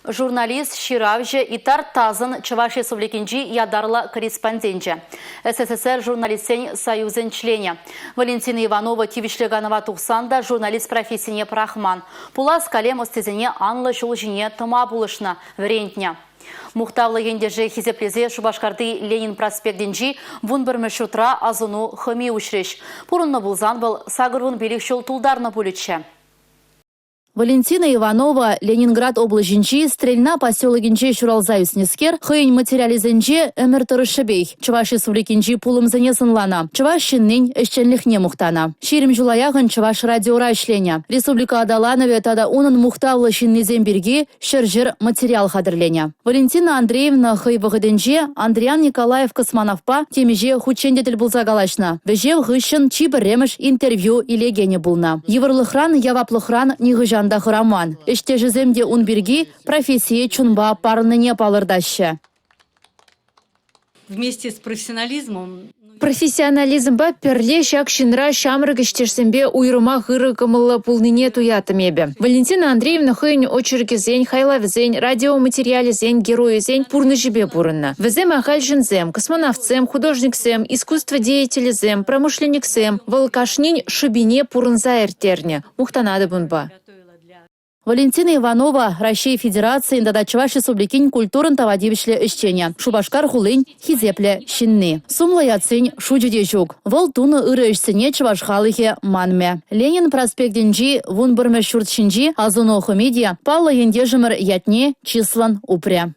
Журналист Ширавже Итар Тазан Чувашия Республикинчи ядарла корреспонденче. СССР журналистен союзен члене. Валентина Иванова Тивишлеганова Тухсанда журналист профессине Прахман. Пулас калем остезене анлы жулжине тома булышна врентня. Мухтавлы ендеже хизеплезе Шубашкарды Ленин проспектінжі вун бір мүшутра азыну хыми үшреш. Пурынны бұлзан был сагырвын белік шол тулдарны бөлітші. Валентина Иванова Ленинград облажинчи стрельна поселогинчи Шуралзаюснескер хыйн материализенчи эмер тұрышыбей. Чуваш республикинчи пулым занесынлана. Чуваш шиннин эшченлихне мухтана. Ширим жулаягын Чуваш радиора ишленя. Республика Адаланове тада унын мухтавлы шиннезен бирги шержир материал хадырленя. Валентина Андреевна хый вғыденчи Андриан Николаев Космановпа темеже хучендетель булзагалашна. Вежев гыщын чибіремеш интервью илегене булна. Еврлыхран яваплыхран нигыжан Роман. Иште жеземде унберги профессии чунба парныне палырдаще. Вместе с профессионализмом. Профессионализм ба перле шак шинра шамрык иштешсембе уйрыма хыры кымылы пулнине туятымебе. Валентина Андреевна хыйн очеркизень, хайлавзень, радиоматериализень, героизень пурны жибе бурынна. Везем ахальжинзем, космонавтсем, художниксем, искусстводеятелизем, промышленниксем, волкашнинь шубине пурынза эртерне. Мухтанады бунба. Валентина Иванова Россия Федерации инда Чуваш Республикин культурын тавадивишле ищеня. Шубашкар хулынь хизепле шинны. Сумлы яцынь шуджиде жук. Вол туны ыры ишсене Чувашхалыхе манме. Ленин проспектинжи вун бірме шуртшинжи азуно хомедия палла ендежимер ятне числан упря.